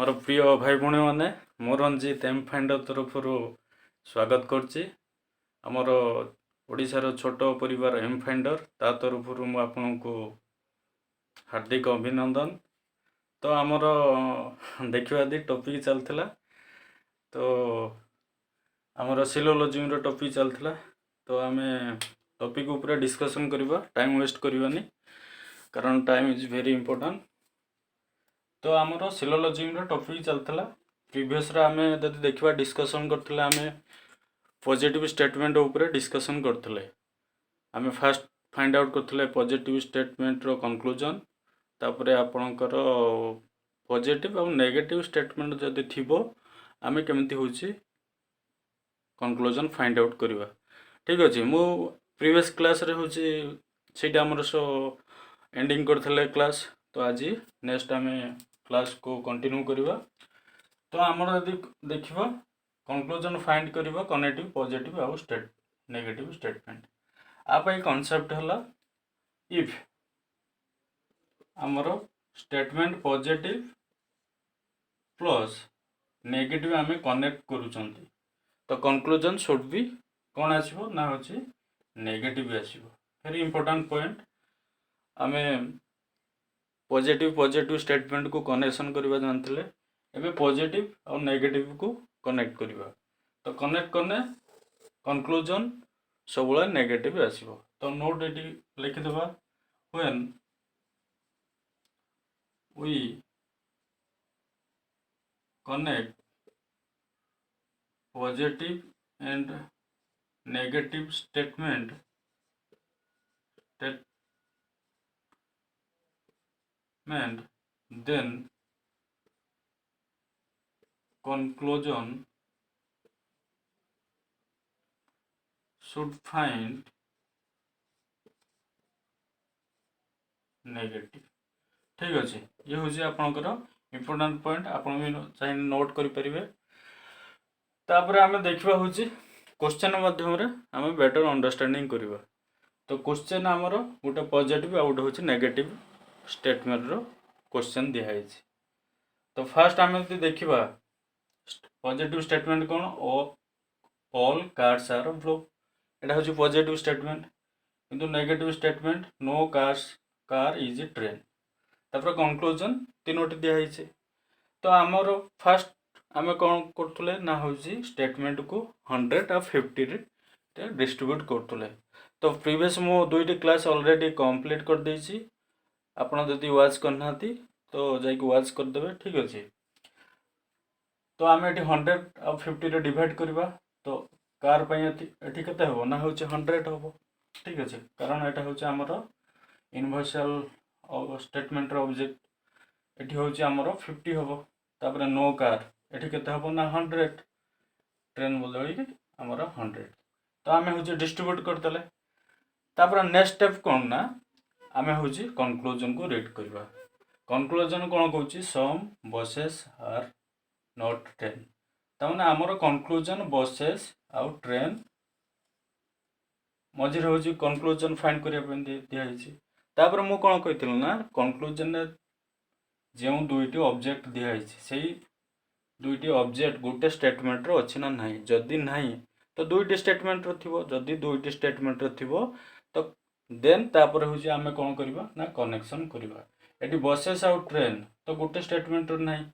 मोर प्रिय भाई भौणी मैंने मो रंजित एम फाइंडर तरफ स्वागत करछि आमर ओडिशार छोट परिवार एम फाइंडर ता तरफ आपको हार्दिक अभिनंदन। तो आमर देखा दी टॉपिक चलता तो आमर सिलोलॉजी टॉपिक चलता तो आम टॉपिक ऊपर डिस्कशन करवा टाइम वेस्ट करवानी कारण टाइम इज वेरी इंपोर्टेंट। तो आमर सिलोलॉजी टॉपिक चलता प्रीवियस आम जब देखा डिस्कशन करते आम पॉजिटिव स्टेटमेंट उपरे डिस्कशन करते आम फास्ट फाइंड आउट करते पॉजिटिव स्टेटमेंट रो कंक्लूजन तापर आपणकर पॉजिटिव और नेगेटिव स्टेटमेंट जदि थी आम केमती हूँ कंक्लूजन फाइंड आउट करवा। ठीक अच्छे मु प्रीवियस क्लास रे हूँ सीटा आमर सो एंडिंग करते क्लास तो आज नेक्स्ट आम क्लास को कंटिन्यू करवा। तो आमर यदि देखा कंक्लूजन फाइंड करवा कनेक्टिव पॉजिटिव आउ नेगेटिव स्टेटमेंट आप कॉन्सेप्ट है इफ आमर स्टेटमेंट पॉजिटिव प्लस नेगेटिव आम कनेक्ट करूछंती तो कंक्लूजन शुड बी कौन आसीबो ना होची नेगेटिव आसीबो। वेरी इंपोर्टेंट पॉइंट आम पॉजिटिव स्टेटमेंट को कनेक्शन करवा जानते एवं पॉजिटिव और नेगेटिव को कनेक्ट करवा तो कनेक्ट करने कंक्लूजन सब नेगेटिव आसीबो। तो नोट ये लिखिदेवा when we connect positive and negative statement then conclusion should find negative. ठीक अच्छे ये हूँ आपंकर इम्पोर्टाट पॉइंट आप चाहिए नोट करें। तापर आम देखा हूँ क्वेश्चन माध्यम आम बेटर अंडरस्टैंडिंग करवा। तो क्वेश्चन आमर गोटे पॉजिटिव आ गोटे हूँ नेगेटिव स्टेटमेंट रो क्वेश्चन दिखाई। तो फास्ट आम यदि देखा पॉजिटिव स्टेटमेंट कौन ऑल कार्स आर ब्लू एटा हूँ पॉजिटिव स्टेटमेंट किंतु negative statement no car is a train तापर कंक्लूजन तीनोटी दिखाई। तो आमर फास्ट आम कौन करतुले ना हूँ स्टेटमेंट को 100 और 50 रे डिस्ट्रीब्यूट करतुले। तो प्रीवियस मु दुईटी क्लास ऑलरेडी कंप्लीट कर देछि आपण जदि वाच करना तो जाइक वाच करदे। ठीक अच्छे तो आम ये 100 और 50 रे डिवाइड करवा तो कार ये केते हो ना हूँ 100 हम। ठीक अच्छे कारण यहाँ हूँ आमर यूनिवर्सल स्टेटमेंट ऑब्जेक्ट ये हूँ आमर 50 हम तापर नो कार ये केते हम ना 100 ट्रेन बदल आमर 100 तो आम हूँ डिस्ट्रीब्यूट करदे। तापर नेक्स्ट स्टेप कौन ना आम हूँ कंक्लूजन को रीड करवा। कंक्लूजन कौन कौच सम बसेस आर नॉट ट्रेन तमाने आमर कंक्लूजन बसेस आउ ट्रेन मझे हूँ कंक्लूजन फाइंड करने दिखाई। तापर मु कौन कही ना कंक्लूजन जो दुईटी ऑब्जेक्ट दिखाई से दुईटी ऑब्जेक्ट गोटे स्टेटमेंट रो अच्छी ना नहीं जदि नहीं तो दुईटी स्टेटमेंट रो थिबो जदि दुईटी स्टेटमेंट रो थिबो तो देन तापर हूँ आम कौन करवा ना कनेक्शन करवा। ये बसेस आउ ट्रेन तो गोटे स्टेटमेंट रो नहीं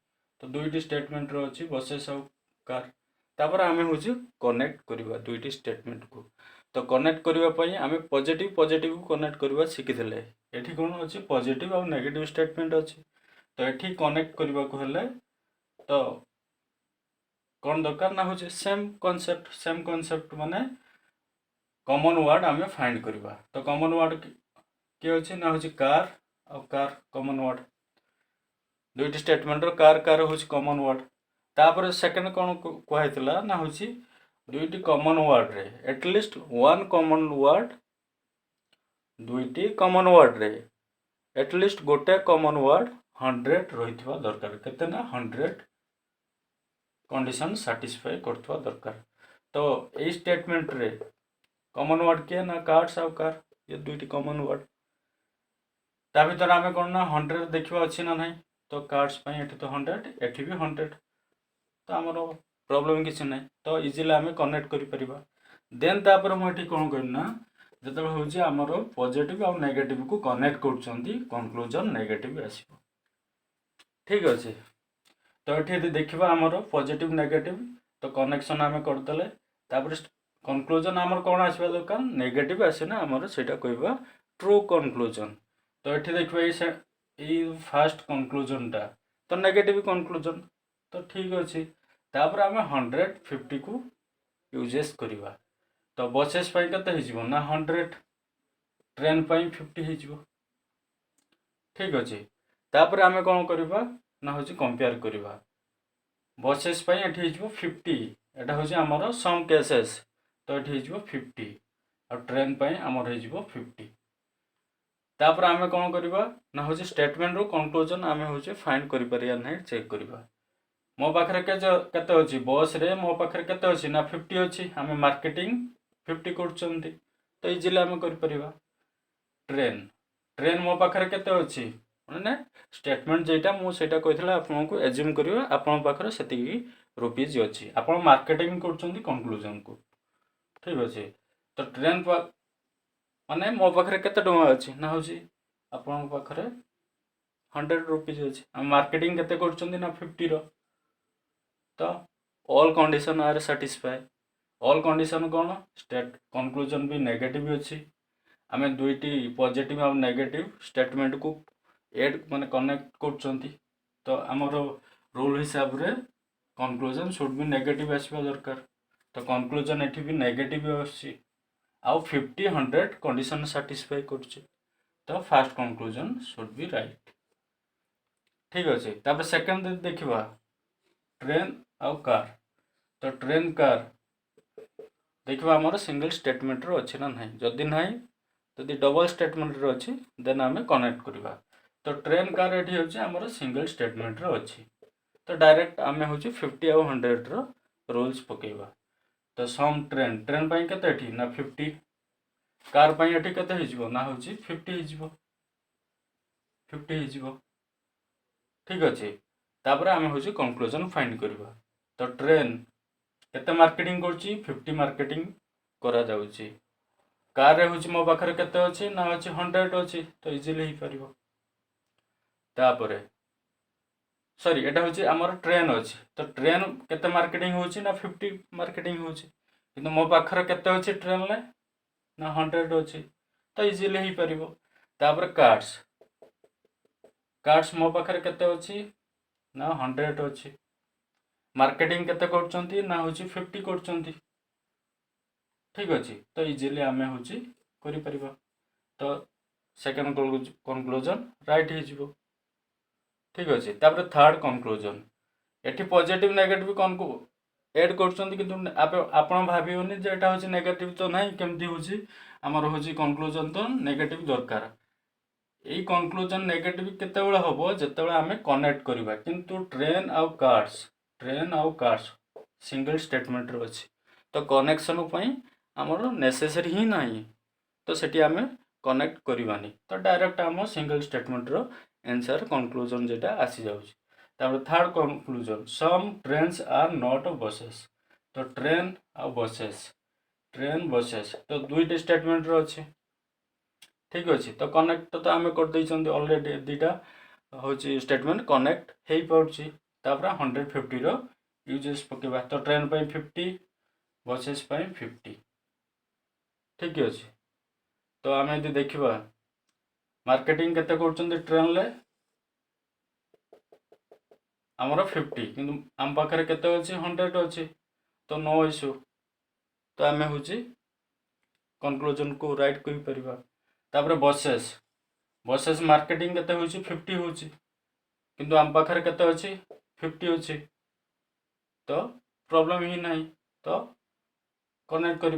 तो दुईटी स्टेटमेंट रो अच्छी बसेस आउ कार तापर आम हूँ कनेक्ट करवा दुईटी स्टेटमेंट को। तो कनेक्ट करने आम पॉजिटिव को कनेक्ट करवा शिखीले ये कौन अच्छी पॉजिटिव और नेगेटिव स्टेटमेंट अच्छी तो ये कनेक्ट करने को हेले तो कौन दरकार ना हूँ सेम कॉन्सेप्ट माने कॉमन वर्ड आम फाइंड करवा। तो कॉमन वर्ड किए अच्छे ना हूँ कार और कार कॉमन वर्ड दुईटी स्टेटमेंट रो कार हूँ कॉमन वर्ड। तापर सेकेंड कौन कहला ना हूँ दुईटी कॉमन वर्ड रे एटलिस्ट वन कॉमन वर्ड दुईटी कॉमन वर्ड रे एटलिस्ट गोटे कॉमन वर्ड 100 रही दरकार केते ना 100 कंडीशन सैटिस्फाई करथवा दरकार। तो ये स्टेटमेंट रे कॉमन वर्ड किए ना कार्ड्स आउ कार ये दुईटी कॉमन वर्ड ता भीतर आम कौन ना 100 देखा अच्छी ना नहीं तो कार्ड्स पे एठी तो 100 एठी भी 100 तो आमर प्रॉब्लम किसी ना तो इजिली आम कनेक्ट कर देन तापर मुझे कौन करना जो हूँ आमर पॉजिटिव आउ नेगेटिव को कनेक्ट कर कंक्लूजन नेगेटिव आसो ठीक अच्छे तो ये देखा आमर पॉजिटिव नेगेटिव तो कनेक्शन आम करदे कंक्लूजन आमर कौन आसवा दरकार नेगेटिव आसना आमर से कहवा ट्रू कंक्लूजन तो ये देखिए ये फास्ट कंक्लूजन टा तो नेगेटिव कंक्लूजन तो ठीक अच्छे तापर आम 150 को यूजेस करवा तो बसेस के ना 100 ट्रेन 50 हो ठीक अच्छे तापर आम कौन करवा ना हूँ कंपेयर करवा बसेस 50 एटा हूँ आमर सम केसेस तो ये 50 और ट्रेन आमर हो 50 तापर आम कौन करवा ना हूँ स्टेटमेंट रो कंक्लूजन आम हूँ फाइंड कर चेक करवा मो पाखे केते अच्छी बस रे मो पाखे केते अच्छी ना 50 अच्छी आम मार्केटिंग 50 कर तो इजिली आम कर ट्रेन ट्रेन मो पाखे केते अच्छी मैंने स्टेटमेंट जेटा मुझे कही आपको एज्यूम करवा आपण पाखे से रुपीज अच्छी आप मार्केटिंग कर कंक्लूजन को ठीक अच्छे तो ट्रेन माने मो पाखे केते टଙ୍କା अच्छी ना हूँ आपण पाखे 100 रुपीज अच्छी आम मार्केटिंग केते कर ना 50 रो तो all condition are satisfy all condition कौन स्टेट कंक्लूजन भी नेगेटिव अच्छी आम दुईटी पॉजिटिव और नेगेटिव स्टेटमेंट को एड माने कनेक्ट कर तो आमर रूल हिसाब रे कंक्लूजन शुड भी नेगेटिव आसवा दरकार तो कंक्लूजन एठी भी नेगेटिव आसी आउ 50 100 कंडीशन सैटिस्फाई कर तो फास्ट कंक्लूजन शुड भी राइट ठीक अच्छे तापर सेकंड देखिबा ट्रेन आउ कार तो ट्रेन कार देखिए आमर सिंगल स्टेटमेंट रो अच्छे ना नहीं जदि ना जदि डबल स्टेटमेंट रो अच्छी देन आम कनेक्ट करवा तो ट्रेन कार ये हूँ आमर सिंगल स्टेटमेंट रो अच्छी तो डायरेक्ट आम हूँ 50 आउ 100 रो रूल्स पकेवा तो सम ट्रेन ट्रेन के ना 50 कार के ना हूँ 50 हो 50 हो ठीक अच्छे तापर आम हूँ कंक्लूजन फाइंड करवा तो ट्रेन केते मार्केटिंग करची 50 मार्केटिंग करा जाउची कार रे हूँ मो पाखे केते अच्छी ना अच्छी 100 अच्छी तो इजिली हो पार तापर सॉरी एटा हूँ आमर ट्रेन अच्छी तो ट्रेन केते मार्केटिंग होची ना 50 मार्केटिंग होची किंतु मो पाखे केते अच्छी ट्रेन ले ना 100 अच्छी तो इजिली हो पार तापर कार्ड्स कार्ड्स मो पाखे केते अच्छी ना 100 अच्छी मार्केटिंग केते करचंती ना हूँ 50 करचंती ठीक अच्छे तो इजिली आम हूँ कर तो सेकेंड कंक्लूजन राइट हो ठीक अच्छे तापर third conclusion eighty positive negative कौन को एड कर भावन जे एटा हूँ नेगेटिव तो ना केमती हूँ आमर हूँ कंक्लूजन तो नेगेटिव दरकार यही कंक्लूजन नेगेटिव केतेबेले हम जिते आम कनेक्ट करवा किंतु ट्रेन आउ कार्स सिंगल स्टेटमेंट अच्छी तो कनेक्शन आमर नेसेसरी ही ना तो सेठी आम कनेक्ट करवानी तो डायरेक्ट आम सिंगल स्टेटमेंट रो आंसर कंक्लूजन जेटा आसी जाउची तापर third conclusion some trains are not buses तो ट्रेन आ बसेस तो दुईटी स्टेटमेंट रो अच्छे ठीक अच्छे तो कनेक्ट तो आम कर ऑलरेडी दुईटा हूँ स्टेटमेंट कनेक्ट हो पार्टी 150 रो यूजेस पकेबा तो ट्रेन 50 बसेस 50 ठीक अच्छे तो आम यदि देखा मार्केटिंग केते कर ट्रेन ले आमर 50 किंतु आम पाखे केते अच्छी 100 अच्छी तो नो इश्यू तो आम हूँ कंक्लूजन को राइट कर बसेस मार्केटिंग केते हूँ 50 हूँ किंतु आम पाखे केते अच्छी 50 अच्छी तो प्रॉब्लम ही नहीं तो कनेक्ट कर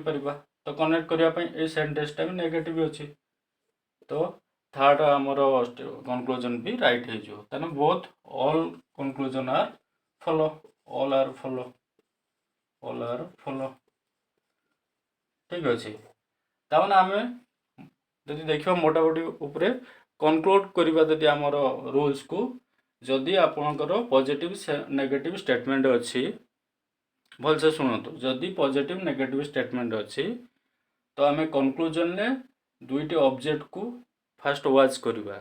तो कनेक्ट करने सेंटेंसटा भी नेगेटिव अच्छी तो थर्ड आमर कंक्लूजन भी राइट हो both all conclusion are follow all are follow ठीक अच्छे ताने आम जदि देखा मोटामोटी उपरे कंक्लूड करवा जदि आमर रूल्स को जदि आपणकर पॉजिटिव नेगेटिव स्टेटमेंट अच्छी भलसे शुणु जदि पॉजिटिव नेगेटिव स्टेटमेंट अच्छी तो आम कंक्लूजन ने दुईटी ऑब्जेक्ट को फास्ट वाच करवा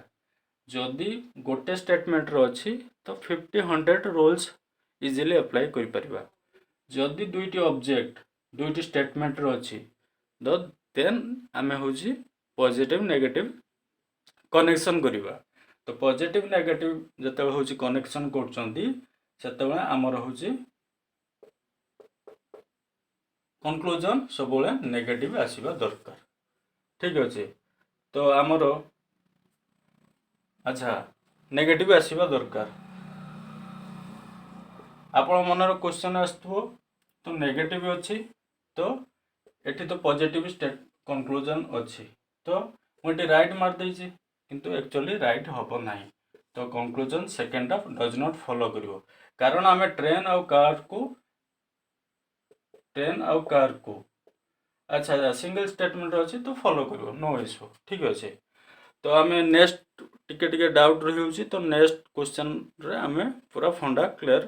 जदि गोटे स्टेटमेंट अच्छी तो 50-100 रूल्स इजिली अप्लाई करिपरिबा जदि दुईटी ऑब्जेक्ट दुईटी स्टेटमेंट अच्छी देन आम हूँ पॉजिटिव नेगेटिव कनेक्शन करवा तो पॉजिटिव नेगेटिव जिते हूँ कनेक्शन कर आमर हूँ कंक्लूजन सब नेगेटिव आसवा दरकार ठीक अच्छे तो आमर अच्छा नेगेटिव आसवा दरकार आपण मनर क्वेश्चन आसो तो नेगेटिव अच्छी तो एटी तो पॉजिटिव स्टेट कंक्लूजन अच्छी तो मुझे राइट मारदे किंतु एक्चुअली राइट हम ना तो conclusion second half does not follow करिवो कारण आम ट्रेन आउ कार को अच्छा सिंगल स्टेटमेंट अच्छी तो फॉलो करिवो नो इश्यू ठीक अच्छे तो आम नेक्स्ट टिके डाउट रही तो नेक्स्ट क्वेश्चन रे आम पूरा फंडा क्लियर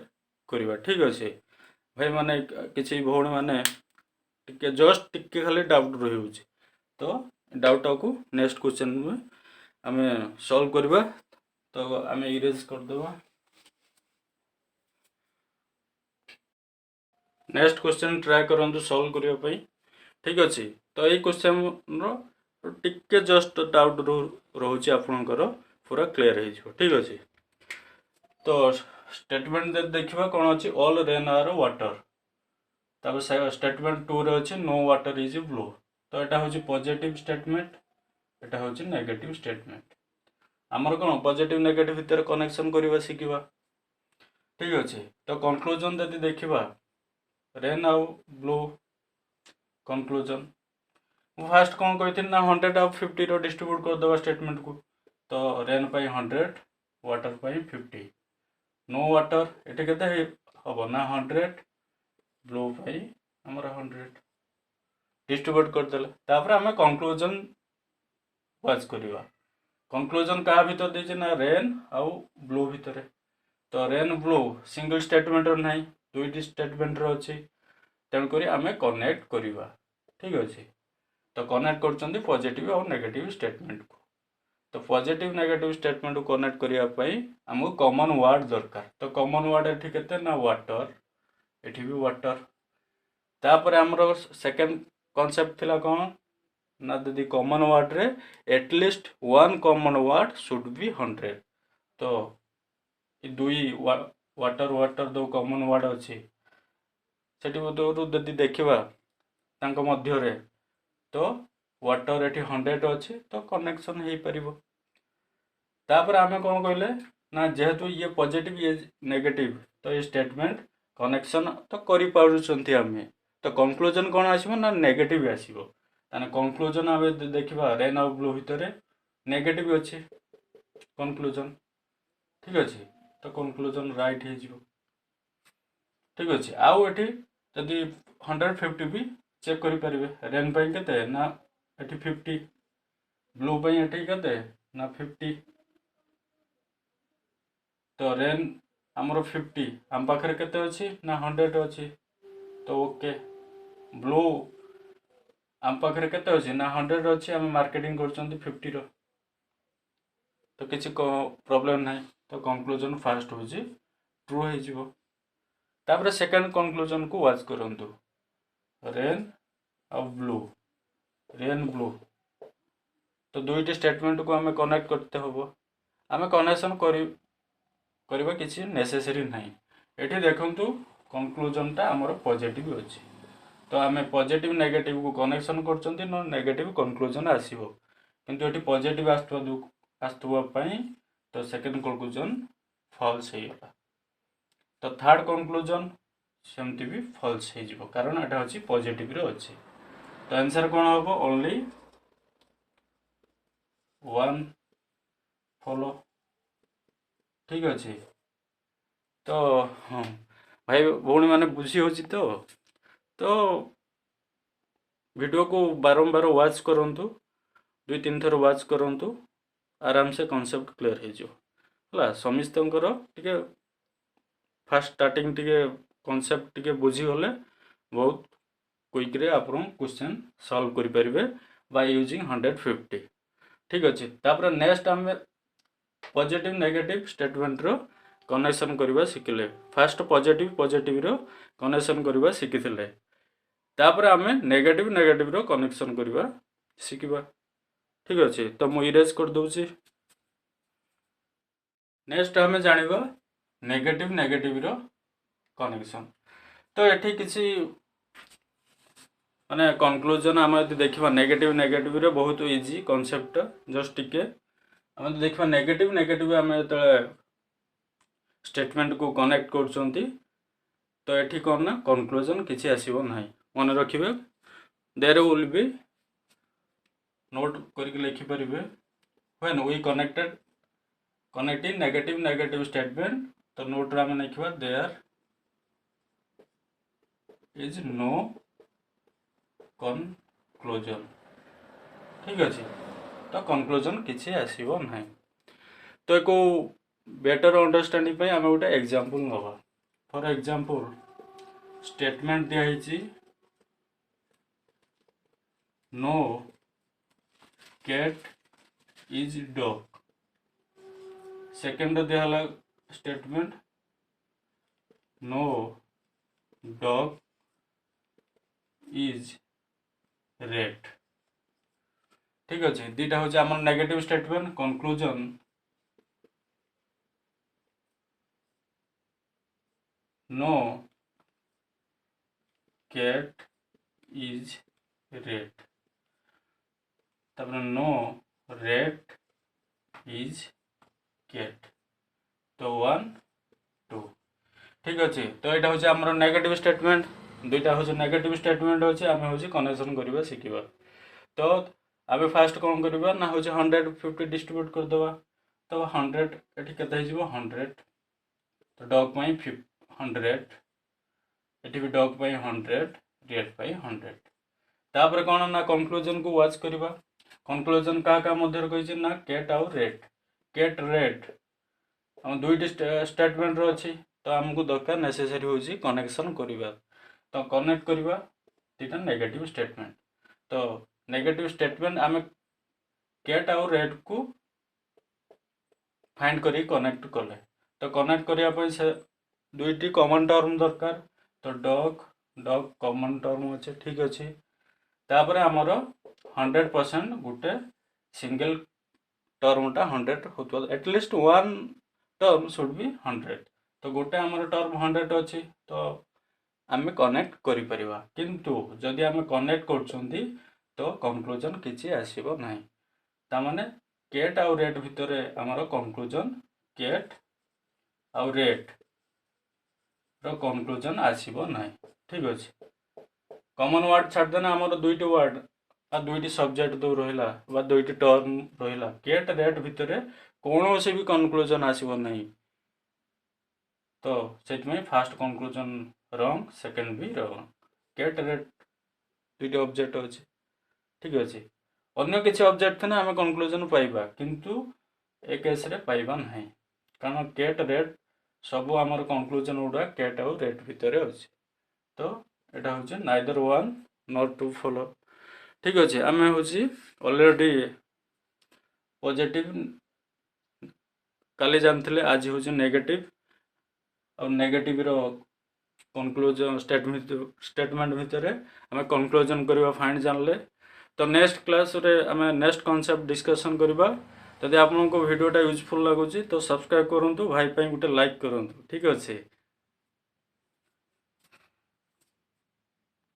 करवा ठीक अच्छे भाई माने किसी भौणी माने टिके जस्ट टिके खाली डाउट रही तो डाउट को नेक्स्ट क्वेश्चन में आम सॉल्व करवा तो आम इरेज करदेवा नेक्स्ट क्वेश्चन ट्राई करंतु सॉल्व करने ठीक अच्छे तो ये क्वेश्चन टिके जस्ट डाउट रोचे आपणकर पूरा क्लियर हो ठीक अच्छे तो स्टेटमेंट देखा कौन अच्छी ऑल रेन आर वाटर तब स्टेटमेंट 2 रे अच्छी नो वाटर इज ब्लू तो यहाँ हूँ पॉजिटिव स्टेटमेंट यहाँ हूँ नेगेटिव स्टेटमेंट आमर कौन पॉजिटिव नेगेटिव भितर कनेक्शन करवा शिखा ठीक अच्छे तो कंक्लूजन यदि देखा रेन आउ ब्लू कंक्लूजन फास्ट कौन कही ना 100 आउ 50 रो डिस्ट्रीब्यूट करदे स्टेटमेंट को तो रेन पाई 100 वाटर पाई 50 नो वाटर ये के हम ना 100 ब्लू पाई आमर 100 डिस्ट्रीब्यूट करदे आम कंक्लूजन वाच करवा कंक्लूजन क्या भीतर देचे ना रेन आउ ब्लू भितर तो रेन ब्लू सिंगल स्टेटमेंट ना दुईटी स्टेटमेंट अच्छी तेणुक आम कनेक्ट करवा ठीक अच्छे तो कनेक्ट कर पॉजिटिव और नेगेटिव स्टेटमेंट को तो पॉजिटिव नेगेटिव स्टेटमेंट को कनेक्ट करने आमको कॉमन वर्ड दरकार तो कॉमन वर्ड एठी केते ना वाटर एठी भी वाटर तापर आमर सेकेंड कॉन्सेप्ट थिला कौन ना दीदी कॉमन वर्ड रे at least one common word should be 100 तो दुई वाटर वाटर दो कॉमन वर्ड अच्छी सेठी यदि देखा तांको मध्य रे तो वाटर एठी 100 अच्छी तो कनेक्शन हो पार तापर आम कौन कहले ना जेहेतु ये पॉजिटिव ये नेगेटिव तो ये स्टेटमेंट कनेक्शन तो करि पारुछंती आमे तो कंक्लूजन कौन आसीबो ना नेगेटिव आसीबो ताने कंक्लूजन आम देखा रेन आउ ब्लू भितर नेगेटिव अच्छे कंक्लूजन ठीक अच्छे तो कंक्लूजन राइट हो ठीक अच्छे आउ एठी जदि 150 भी चेक करें रेन पाई केते ना एठी 50 ब्लू पाई एठी केते ना 50 तो रेन आमर 50 आम पाखे केते अच्छी ना 100 अच्छी तो ओके ब्लू आम पाखे केते अच्छी ना 100 अच्छी आम मार्केटिंग कर 50 रो तो किसी प्रॉब्लम ना तो कंक्लूजन फास्ट हो ट्रू हो तापर सेकंड कंक्लूजन को वाच करंतु रेन और ब्लू रेन ब्लू तो दुईटी स्टेटमेंट को आम कनेक्ट करते हम आम कनेक्शन करवा किसी नेसेसरी ना ये देखु कंक्लूजनटा आमर पॉजिटिव अच्छी तो आम पॉजिटिव नेगेटिव को कनेक्शन कर नेगेटिव कंक्लूजन आसो किंतु ये पॉजिटिव आसवाई तो सेकेंड कंक्लूजन फॉल्स होगा तो थर्ड कंक्लूजन सेमती भी फॉल्स हो कारण यहाँ हूँ पॉजिटिव रे अच्छी तो आंसर कौन हम ओनली वन फॉलो ठीक अच्छे तो हाँ भाई भौणी मैंने बुझी हो तो वीडियो को बारंबार वाच करंतु 2-3 थर वाच करंतु आराम से कॉन्सेप्ट क्लियर हो है समस्तंकर टिके फास्ट स्टार्टिंग टिके कॉन्सेप्ट टिके बुझी गले बहुत क्विक रे आपण क्वेश्चन सॉल्व करि परिबे बाय यूजिंग 150 ठीक अछि। तापर नेक्स्ट हम पॉजिटिव नेगेटिव स्टेटमेंट रो कनेक्शन करबा सिखले फास्ट पॉजिटिव रो कनेक्शन करबा सिखिथिले तापर आमे नेगेटिव रो कनेक्शन करबा सिखिबा ठीक अछि। तो मु इरेज कर दउची। नेक्स्ट आमे जानिबा नेगेटिव रो कनेक्शन। तो एठी किसी माने कंक्लूजन आम यदि देखा नेगेटिव रे बहुत इजी कॉन्सेप्ट जस्ट टिके आम देखा नेगेटिव आम जो स्टेटमेंट को कनेक्ट कर तो ये कौन ना कंक्लूजन किसी आसब ना मन रखिए देयर विल बी नोट करके लिखिपारे when we connecting negative statement तो नोट रे आम लिखा देयर इज नो कंक्लूजन ठीक अच्छे। तो कंक्लूजन किसी आसब ना तो एक बेटर अंडरस्टैंडिंग पे आम गोटे एग्जांपल नवा फॉर एग्जांपल स्टेटमेंट दिखाई no cat is dog second दिहला statement no dog is red ठीक अच्छे। दीटा हूँ आम negative statement conclusion no cat is red तापर नो रेड इज कैट तो 1 2 ठीक अच्छे। तो यहाँ हूँ आम नेगेटिव स्टेटमेंट दुईटा हूँ नेगेटिव स्टेटमेंट अच्छे आम हूँ कनेक्शन करवा शिखा। तो आम फास्ट कौन करवा ना हूँ 150 डिस्ट्रीब्यूट करदे तो 100 ये के 100 तो डॉग 100 ये भी डॉग 100 रेड 100 तापर कौन ना कंक्लूजन को वाच करवा कंक्लूजन क्या मध्य कही ना कैट आउ रेड हम दुईटी स्टेटमेंट अच्छी तो आमको दरकार नेसेसरी होची कनेक्शन करवा तो कनेक्ट करवा दुईटा नेगेटिव स्टेटमेंट तो नेगेटिव स्टेटमेंट आम कैट आउ रेड को फाइंड करी कनेक्ट कले तो कनेक्ट करने से दुईटी कॉमन टर्म दरकार तो डॉग कॉमन टर्म अच्छे ठीक अच्छे। तापर आमर 100% गोटे सिंगल टर्मटा 100 होता at least one term should be 100 तो गोटे आमर टर्म 100 अच्छी तो आम कनेक्ट करि परिबा किंतु जदि आम कनेक्ट कर तो कंक्लूजन किसी आसब ना तामाने कैट आउ रेड भितर आमर कंक्लूजन कैट आउ रेड रो कंक्लूजन आसब ना ठीक अच्छे। कॉमन वर्ड छाड़देना आमर दुईटी वर्ड आ दुईटी सब्जेक्ट दो रहा बा दुईटी टर्म रहा कैट रेड भितर कौन से भी कंक्लूजन आसब ना तो से फास्ट कंक्लूजन रॉन्ग सेकेंड भी रॉन्ग कैट रेड दुईटी ऑब्जेक्ट अच्छे ठीक अच्छे। अन्य किसी ऑब्जेक्ट थे आम कंक्लूजन पाइबा किंतु ए केस रे पाइबा नहीं कारण कैट रेड सब आमर कंक्लूजन गुड़ा कैट आउ रेड भितर अच्छे तो यहाँ हूँ neither one not two follow ठीक अच्छे। आम हूँ ऑलरेडी पॉजिटिव काली जानते आज हूँ नेगेटिव और नेगेटिव रो कंक्लूजन स्टेटमेंट भितर आम कंक्लूजन करवा फाइंड जानले तो नेक्स्ट क्लास रे आम नेक्स्ट कॉन्सेप्ट डिस्कशन करवा। जदि आपको वीडियोटा यूजफुल लगुच तो सब्सक्राइब करूँ भाई गोटे लाइक करूँ ठीक अच्छे।